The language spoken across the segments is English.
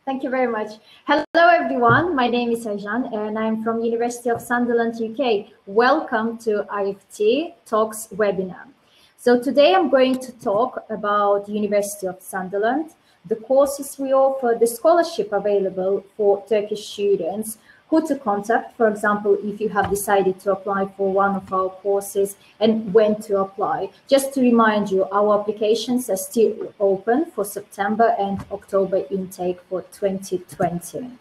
Thank you very much. Hello, everyone. My name is Açan, and I'm from University of Sunderland, UK. Welcome to IEFT Talks webinar. So today I'm going to talk about University of Sunderland, the courses we offer, the scholarship available for Turkish students, who to contact, for example, if you have decided to apply for one of our courses, and when to apply. Just to remind you, our applications are still open for September and October intake for 2020.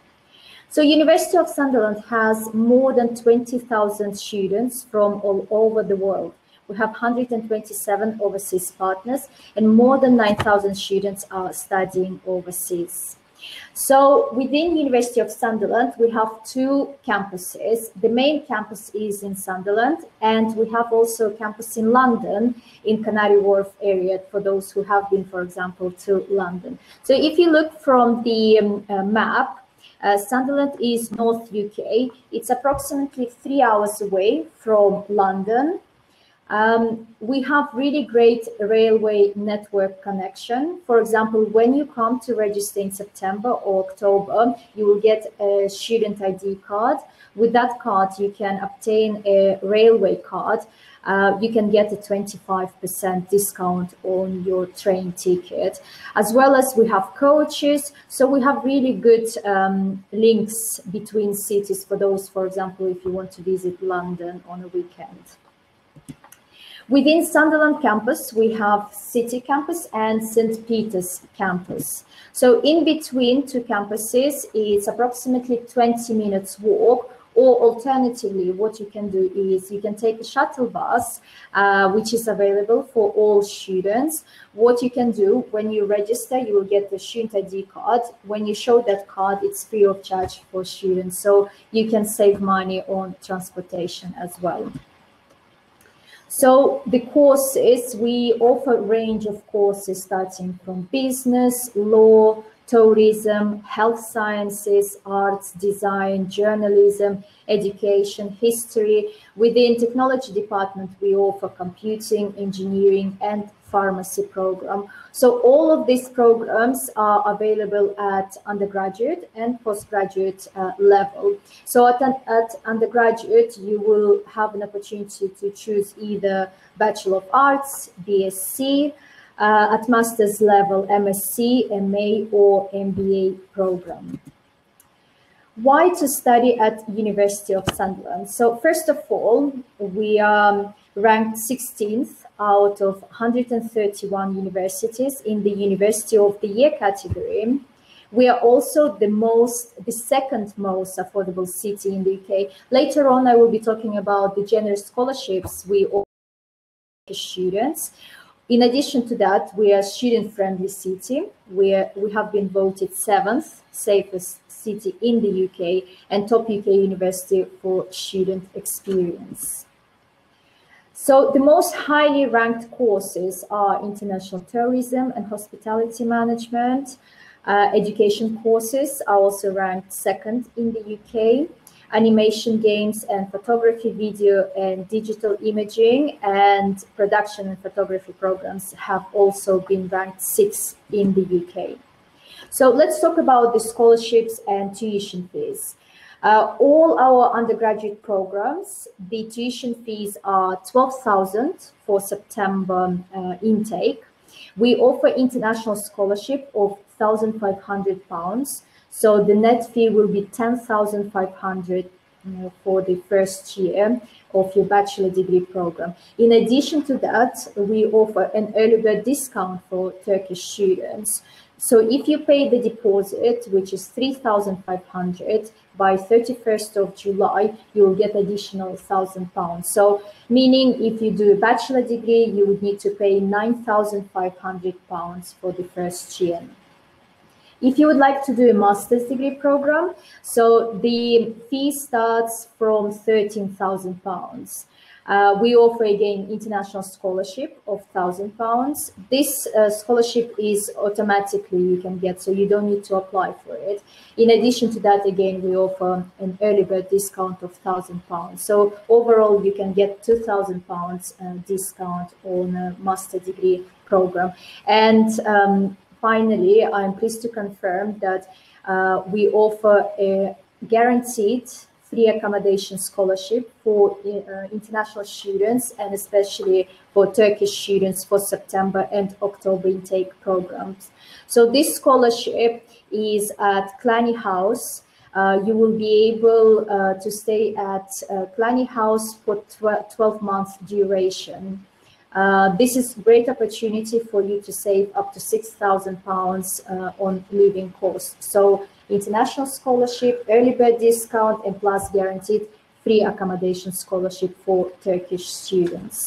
So University of Sunderland has more than 20,000 students from all over the world. We have 127 overseas partners, and more than 9,000 students are studying overseas. So within University of Sunderland, we have two campuses. The main campus is in Sunderland, and we have also a campus in London, in Canary Wharf area, for those who have been, for example, to London. So if you look from the map, Sunderland is North UK. It's approximately 3 hours away from London. We have really great railway network connection. For example, when you come to register in September or October, you will get a student ID card. With that card, you can obtain a railway card. You can get a 25% discount on your train ticket, as well as we have coaches. So we have really good links between cities for those, for example, if you want to visit London on a weekend. Within Sunderland campus, we have City campus and St. Peter's campus. So in between two campuses, it's approximately 20 minutes walk, or alternatively, what you can do is you can take a shuttle bus, which is available for all students. What you can do when you register, you will get the student ID card. When you show that card, it's free of charge for students. So you can save money on transportation as well. So the courses, we offer a range of courses starting from business, law, tourism, health sciences, arts, design, journalism, education, history. Within technology department, we offer computing, engineering, and pharmacy program. So all of these programs are available at undergraduate and postgraduate level. So at undergraduate, you will have an opportunity to choose either Bachelor of Arts, BSc, at master's level, MSc, MA, or MBA program. Why to study at University of Sunderland? So first of all, we are ranked 16th out of 131 universities in the University of the Year category. We are also the second most affordable city in the UK. Later on, I will be talking about the generous scholarships we offer students. In addition to that, we are a student-friendly city. We have been voted 7th safest city in the UK and top UK university for student experience. So the most highly ranked courses are international tourism and hospitality management. Education courses are also ranked 2nd in the UK. Animation, games and photography, video and digital imaging, and production and photography programs have also been ranked 6th in the UK. So let's talk about the scholarships and tuition fees. All our undergraduate programs, the tuition fees are 12,000 for September intake. We offer international scholarship of £1,500. So the net fee will be 10,500 for the first year of your bachelor degree program. In addition to that, we offer an early bird discount for Turkish students. So if you pay the deposit, which is 3,500, by 31st of July, you will get additional £1,000. So meaning if you do a bachelor degree, you would need to pay £9,500 for the first year. If you would like to do a master's degree program, so the fee starts from £13,000. We offer again international scholarship of £1,000. This scholarship is automatically you can get, so you don't need to apply for it. In addition to that, again, we offer an early bird discount of £1,000. So overall, you can get £2,000 discount on a master degree program. And finally, I'm pleased to confirm that we offer a guaranteed free accommodation scholarship for international students, and especially for Turkish students for September and October intake programs. So this scholarship is at Klani House. You will be able to stay at Klani House for 12 months duration. This is a great opportunity for you to save up to £6,000 on living costs. So international scholarship, early bird discount, and plus guaranteed free accommodation scholarship for Turkish students.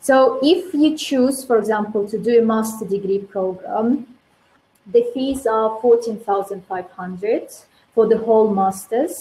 So if you choose, for example, to do a master degree program, the fees are 14,500 for the whole masters.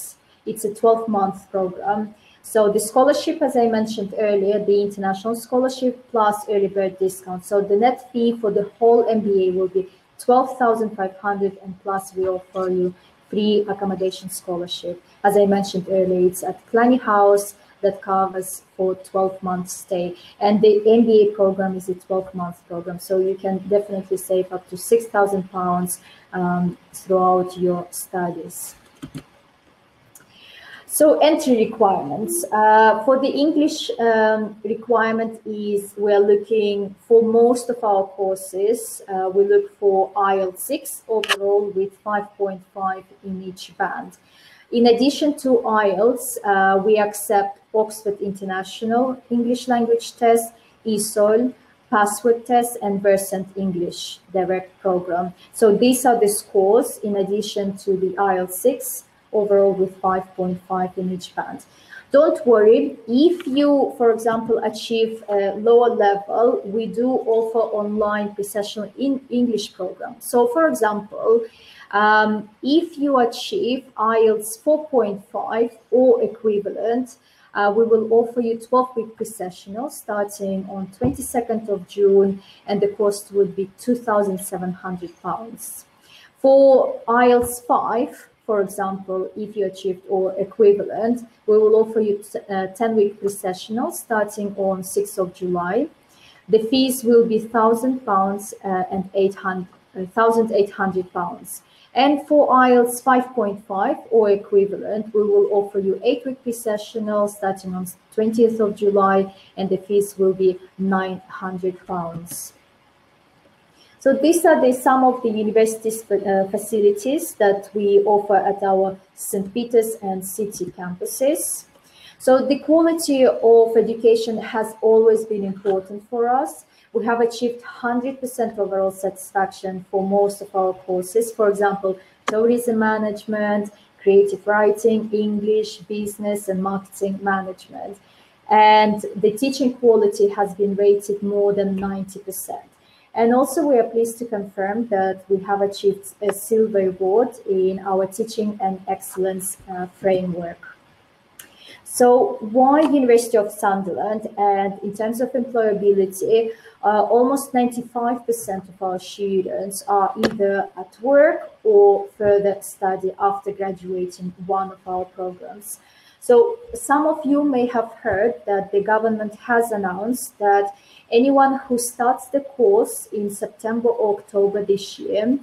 It's a 12-month program. So the scholarship, as I mentioned earlier, the international scholarship plus early bird discount. So the net fee for the whole MBA will be 12,500, and plus we offer you free accommodation scholarship. As I mentioned earlier, it's at Klani House that covers for 12 months stay. And the MBA program is a 12-month program. So you can definitely save up to £6,000 throughout your studies. So entry requirements. For the English requirement is we're looking for most of our courses. We look for IELTS 6 overall with 5.5 in each band. In addition to IELTS, we accept Oxford International English Language Test, ESOL, Password Test, and Versant English Direct Program. So these are the scores in addition to the IELTS 6, overall with 5.5 in each band. Don't worry, if you, for example, achieve a lower level, we do offer online pre-sessional English program. So for example, if you achieve IELTS 4.5 or equivalent, we will offer you 12-week pre-sessional starting on 22nd of June, and the cost would be £2,700. For IELTS 5, for example, if you achieved or equivalent, we will offer you 10-week pre-sessional starting on 6th of July. The fees will be £1,000 and £1,800. And for IELTS 5.5 or equivalent, we will offer you 8-week pre-sessional starting on 20th of July, and the fees will be £900. So these are some of the university's facilities that we offer at our St. Peter's and City campuses. So the quality of education has always been important for us. We have achieved 100% overall satisfaction for most of our courses. For example, tourism management, creative writing, English, business, and marketing management. And the teaching quality has been rated more than 90%. And also we are pleased to confirm that we have achieved a silver award in our teaching and excellence framework. So why University of Sunderland? And in terms of employability, almost 95% of our students are either at work or further study after graduating one of our programs. So some of you may have heard that the government has announced that anyone who starts the course in September or October this year,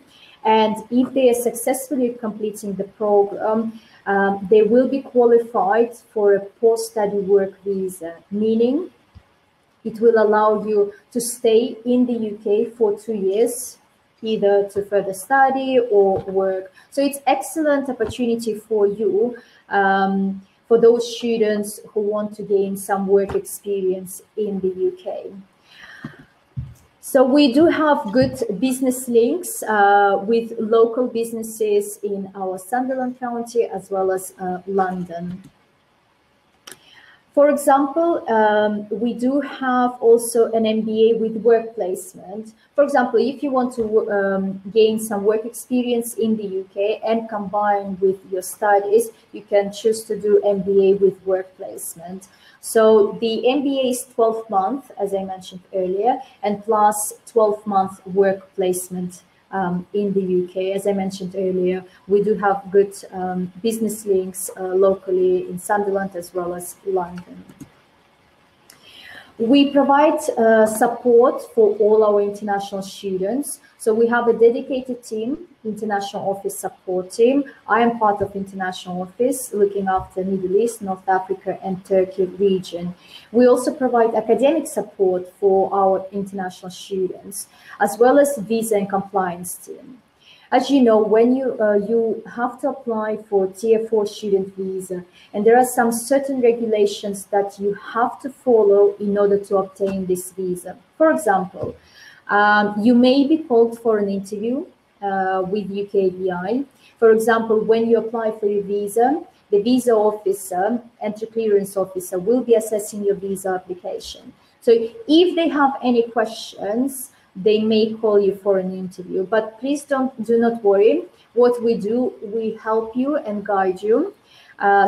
and if they are successfully completing the program, they will be qualified for a post-study work visa, meaning it will allow you to stay in the UK for 2 years, either to further study or work. So it's excellent opportunity for you, for those students who want to gain some work experience in the UK. So we do have good business links with local businesses in our Sunderland County as well as London. For example, we do have also an MBA with work placement. For example, if you want to gain some work experience in the UK and combine with your studies, you can choose to do MBA with work placement. So the MBA is 12 months, as I mentioned earlier, and plus 12-month work placement in the UK. As I mentioned earlier, we do have good business links locally in Sunderland as well as London. We provide support for all our international students. So we have a dedicated team, international office support team. I am part of international office, looking after Middle East, North Africa, and Turkey region. We also provide academic support for our international students, as well as visa and compliance team. As you know, when you have to apply for Tier 4 student visa, and there are some certain regulations that you have to follow in order to obtain this visa. For example, you may be called for an interview with UKVI. For example, when you apply for your visa, the visa officer, entry clearance officer, will be assessing your visa application. So if they have any questions, they may call you for an interview, but please do not worry. What we do, we help you and guide you.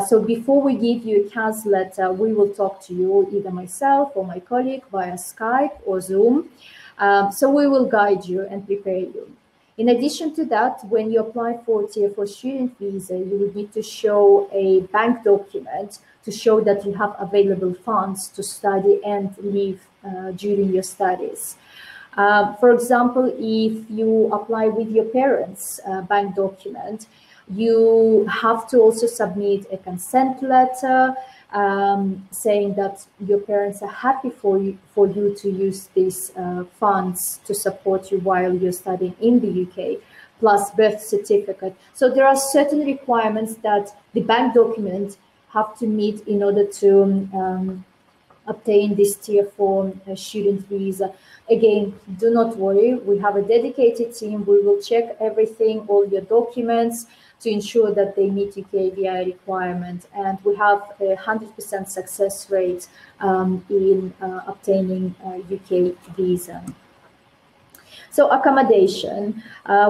So before we give you a CAS letter, we will talk to you, either myself or my colleague, via Skype or Zoom. So we will guide you and prepare you. In addition to that, when you apply for Tier 4 student visa, you will need to show a bank document to show that you have available funds to study and live during your studies. For example, if you apply with your parents' bank document, you have to also submit a consent letter saying that your parents are happy for you to use these funds to support you while you're studying in the UK, plus birth certificate. So there are certain requirements that the bank document have to meet in order to obtain this Tier 4 student visa. Again, do not worry, we have a dedicated team. We will check everything, all your documents, to ensure that they meet UKVI requirement. And we have a 100% success rate in obtaining UK visa. So accommodation,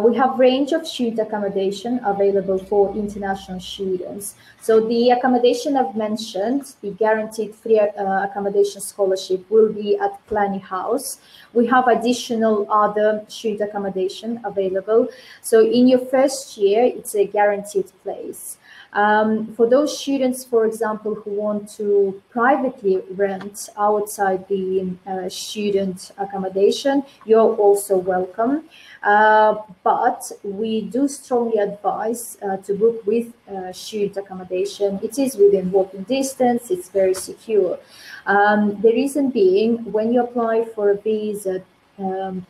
we have range of student accommodation available for international students. So the accommodation I've mentioned, the guaranteed free accommodation scholarship, will be at Planning House. We have additional other student accommodation available. So in your first year, it's a guaranteed place. For those students, for example, who want to privately rent outside the student accommodation, you're also welcome. But we do strongly advise to book with student accommodation. It is within walking distance, it's very secure. The reason being, when you apply for a visa,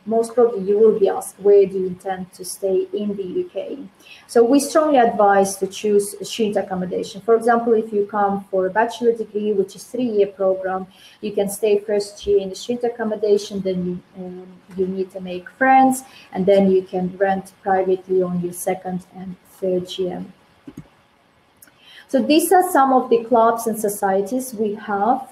most probably you will be asked, where do you intend to stay in the UK? So we strongly advise to choose student accommodation. For example, if you come for a bachelor degree, which is 3-year program, you can stay first year in the student accommodation, then you need to make friends, and then you can rent privately on your 2nd and 3rd year. So these are some of the clubs and societies we have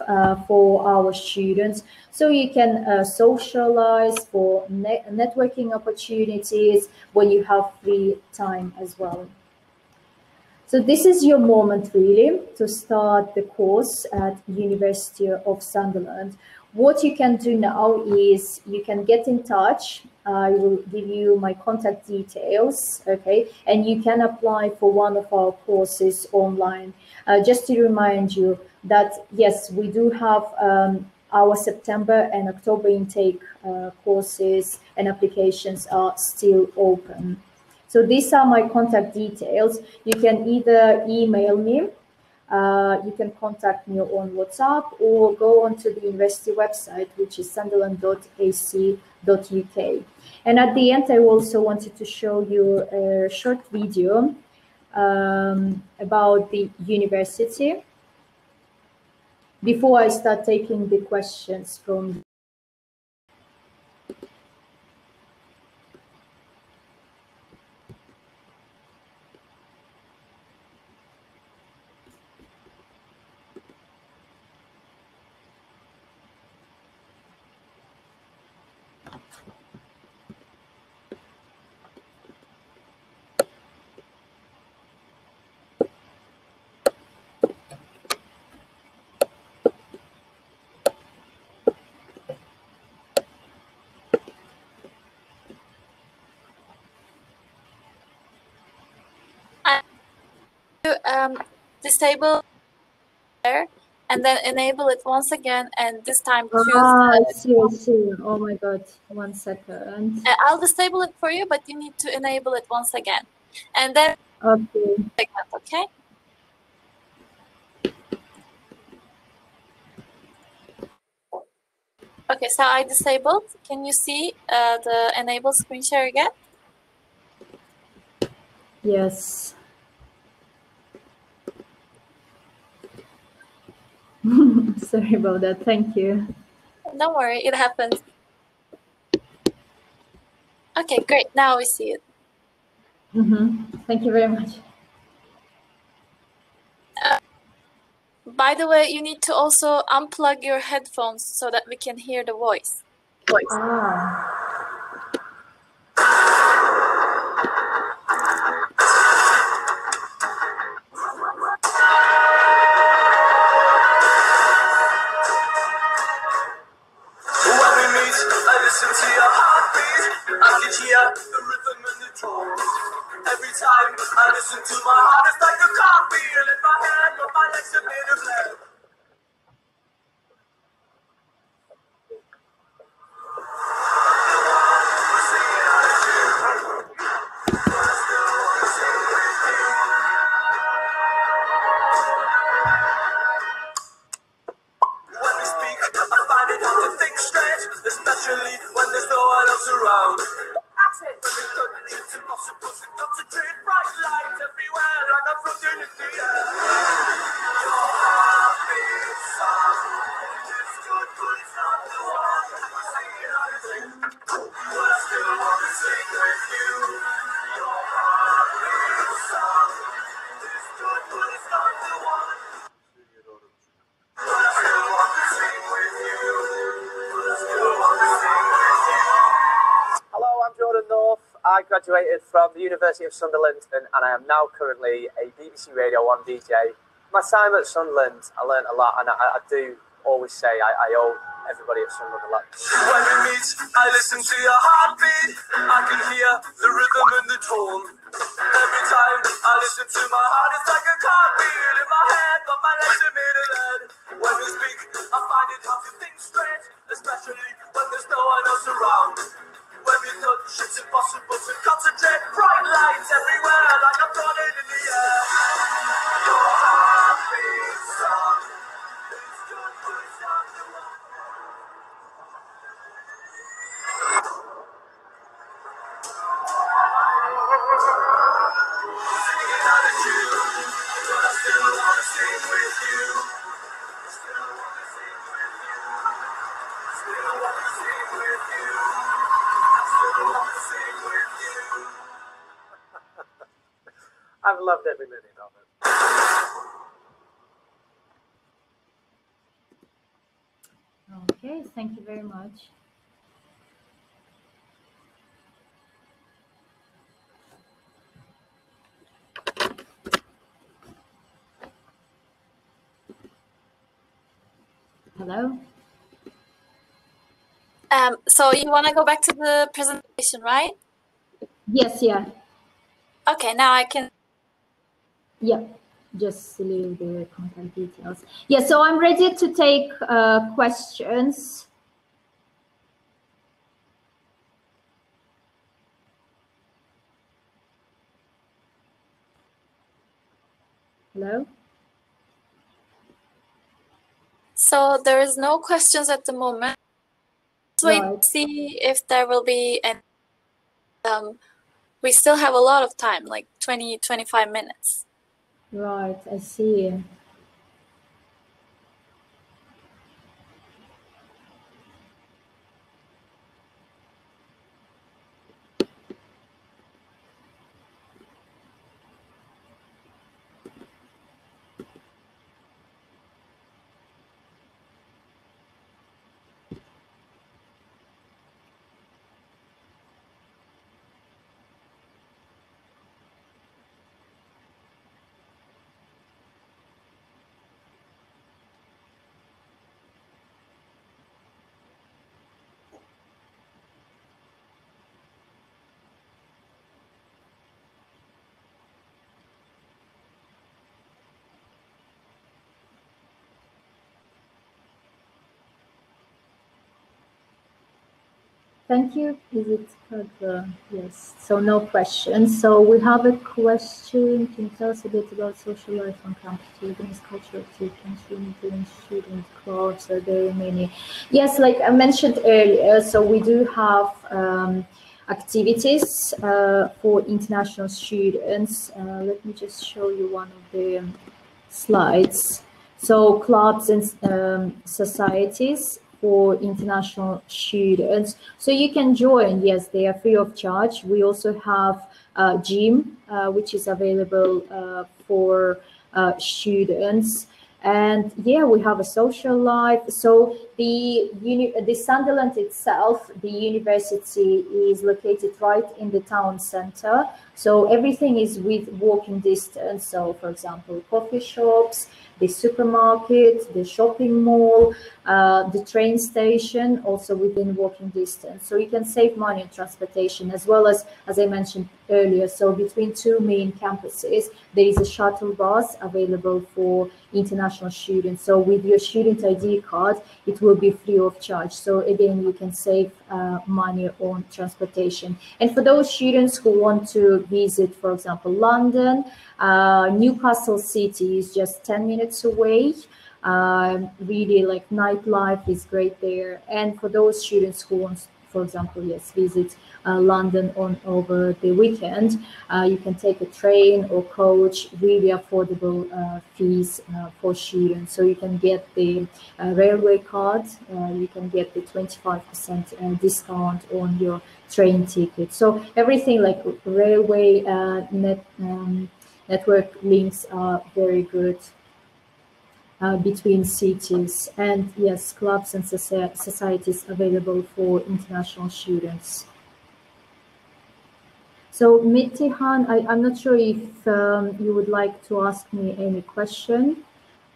for our students. So you can socialize for networking opportunities when you have free time as well. So this is your moment really to start the course at University of Sunderland. What you can do now is you can get in touch. I will give you my contact details, okay? And you can apply for one of our courses online. Just to remind you that, yes, we do have our September and October intake courses and applications are still open. So these are my contact details. You can either email me, you can contact me on WhatsApp, or go onto the university website, which is sunderland.ac.uk. And at the end, I also wanted to show you a short video about the university before I start taking the questions from disable there and then enable it once again, and this time Sure. Oh my God, 1 second. I'll disable it for you, but you need to enable it once again, and then Okay. Okay. Okay, so I disabled. Can you see the enable screen share again? Yes. Sorry about that. Thank you. Don't worry, it happens. Okay, great. Now we see it. Thank you very much. By the way, you need to also unplug your headphones so that we can hear the voice. Listen to your heartbeat. I can hear the rhythm and the tone. Every time I listen to my heart, it's like a cartwheel in my head, but my legs are made of lead. When we speak, I find it hard to think straight, especially when there's no one else around. When we touch, it's impossible to concentrate. Bright lights everywhere, like I'm floating in the air. Your heart beats fast. It's good, but it's not the one. I see it on the thing, but I still want to sing with you. Your heart beats fast. It's good, but it's not the one. But I still want to sing with you. But I still want to sing with you. Hello, I'm Jordan North. I graduated from the University of Sunderland and I am now currently a BBC Radio 1 DJ. My time at Sunderland, I learned a lot and I do always say I owe everybody at Sunderland a lot. When we meet, I listen to your heartbeat. I can hear the rhythm and the tone. Every time I listen to my heart, it's like a cartwheel in my head, but my legs are made of lead. When we speak, I find it hard to think straight, especially when there's no one else around. When we touch, it's impossible to concentrate. Bright lights everywhere, like I'm floating in the air. Your heart beats fast. It's good, but it's not the one. Singing out of you, but I still want to sing with you. Still want to sing with you. Still want to sing with you. Still want to sing with you. I've loved every minute of it. Okay, thank you very much. Hello? So you want to go back to the presentation, right? Yes, yeah. Okay, now I can. Yeah, just leave the contact details. Yeah, so I'm ready to take questions. Hello? So there is no questions at the moment. Let's wait Right. to see if there will be any. We still have a lot of time, like 20, 25 minutes. Right, I see. Thank you. Is it yes? So no questions. So we have a question. Can you tell us a bit about social life on campus? Students, cultural activities, student clubs. Are there many? Yes, like I mentioned earlier. So we do have activities for international students. Let me just show you one of the slides. So clubs and societies for international students. So you can join, yes, they are free of charge. We also have gym, which is available for students. And yeah, we have a social life. So the Sunderland itself, the university is located right in the town center. So everything is with walking distance. So for example, coffee shops, the supermarket, the shopping mall, the train station, also within walking distance. So you can save money on transportation, as well as I mentioned earlier. So between two main campuses, there is a shuttle bus available for international students. So with your student ID card, it will be free of charge. So again, you can save money on transportation. And for those students who want to visit, for example, London, Newcastle City is just 10 minutes away. Really, like, nightlife is great there. And for those students who want, for example, yes, visit London over the weekend, you can take a train or coach, really affordable fees for students. So you can get the railway card, you can get the 25% discount on your train ticket. So everything like railway network links are very good between cities. And yes, clubs and societies available for international students. So Mittihan, I'm not sure if you would like to ask me any question.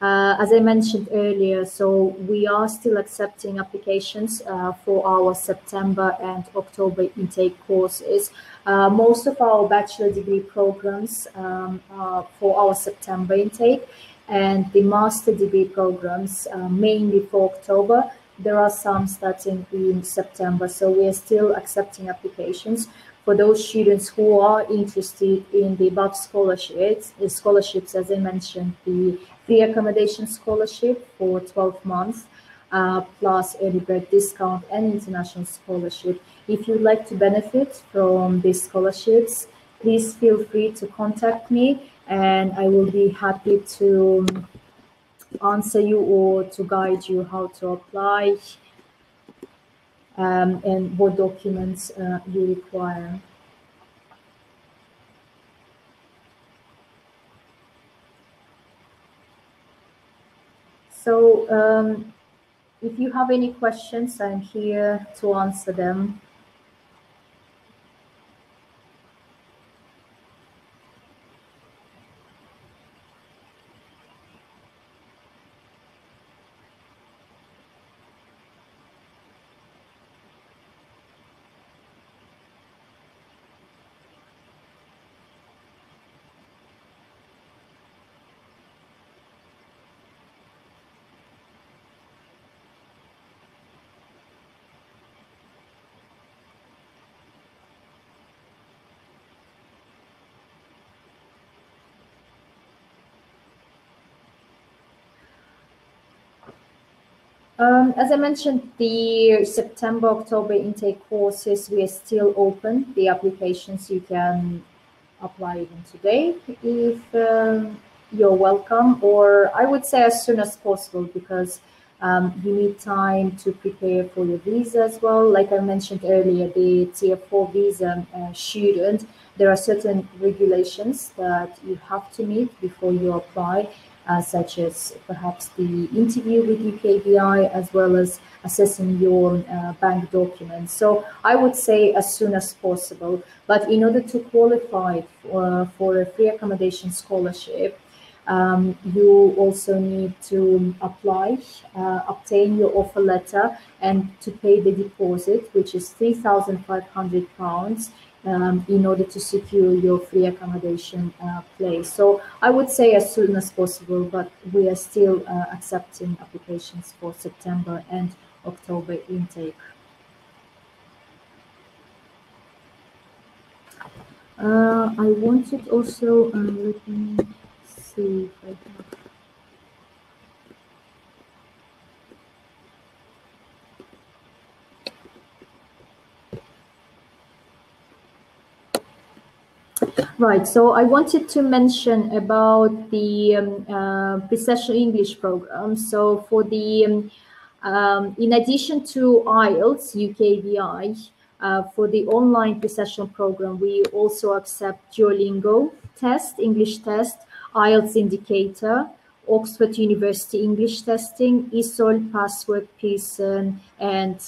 As I mentioned earlier, so we are still accepting applications for our September and October intake courses. Most of our bachelor degree programs are for our September intake, and the master degree programs mainly for October. There are some starting in September, so we are still accepting applications for those students who are interested in the above scholarships. The scholarships, as I mentioned, the free accommodation scholarship for 12 months, plus early bird discount and international scholarship. If you'd like to benefit from these scholarships, please feel free to contact me, and I will be happy to answer you or to guide you how to apply and what documents you require. So if you have any questions, I'm here to answer them. As I mentioned, the September-October intake courses, we are still open. The applications, you can apply even today if you're welcome, or I would say as soon as possible, because you need time to prepare for your visa as well. Like I mentioned earlier, the Tier 4 visa student, there are certain regulations that you have to meet before you apply, such as perhaps the interview with UKBI, as well as assessing your bank documents. So I would say as soon as possible. But in order to qualify for a free accommodation scholarship, you also need to apply, obtain your offer letter, and to pay the deposit, which is £3,500, in order to secure your free accommodation place. So I would say as soon as possible, but we are still accepting applications for September and October intake. I wanted also, let me see if I have. Right, so I wanted to mention about the Professional English program. So for the, in addition to IELTS, UKVI, for the online professional program, we also accept Duolingo test, English test, IELTS indicator, Oxford University English testing, ESOL, Password, Pearson, and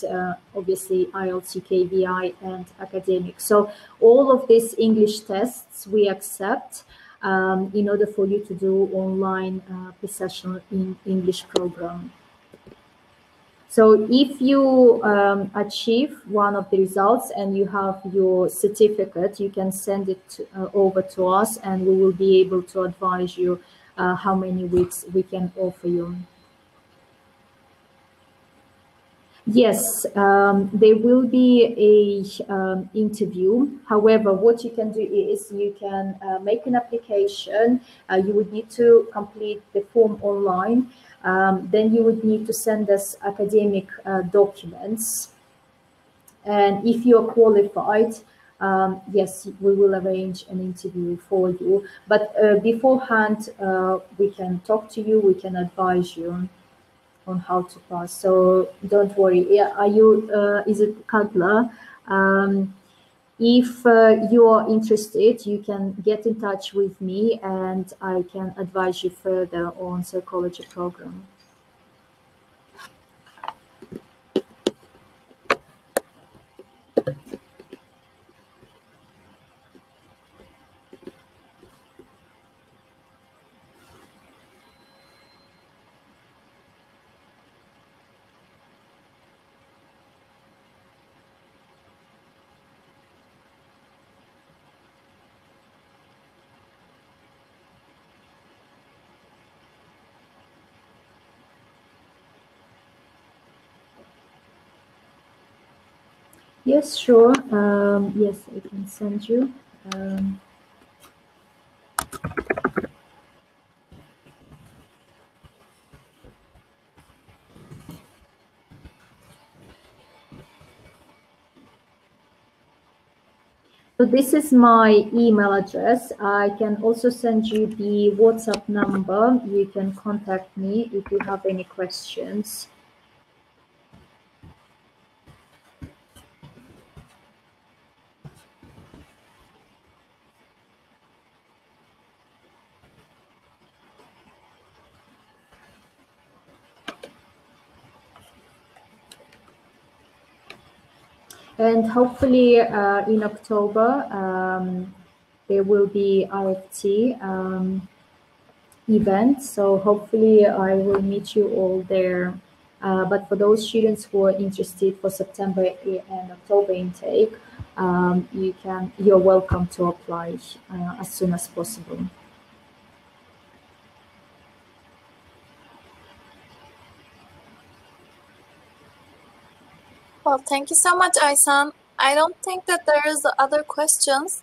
obviously IELTS, UKVI, and academic. So all of these English tests we accept in order for you to do online professional English program. So if you achieve one of the results and you have your certificate, you can send it over to us and we will be able to advise you how many weeks we can offer you. Yes, there will be a interview. However, what you can do is you can make an application. You would need to complete the form online. Then you would need to send us academic documents. And if you are qualified, yes, we will arrange an interview for you. But beforehand, we can talk to you, we can advise you on how to pass. So don't worry. Yeah, are you? Is it Katla? If you are interested, you can get in touch with me, and I can advise you further on psychology program. Yes, sure. Yes, I can send you. So this is my email address. I can also send you the WhatsApp number. You can contact me if you have any questions. And hopefully in October, there will be IEFT event. So hopefully I will meet you all there. But for those students who are interested for September and October intake, you're welcome to apply as soon as possible. Well, thank you so much, Aysan. I don't think that there is other questions,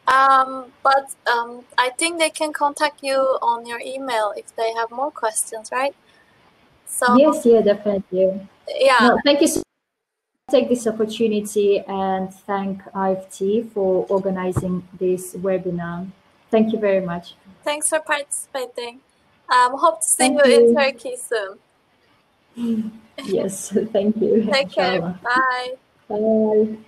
but I think they can contact you on your email if they have more questions, right? So yes, yeah, definitely. Yeah. No, thank you so much. Take this opportunity and thank IEFT for organizing this webinar. Thank you very much. Thanks for participating. Hope to see you in Turkey soon. Yes, thank you. Take care. Bye. Bye.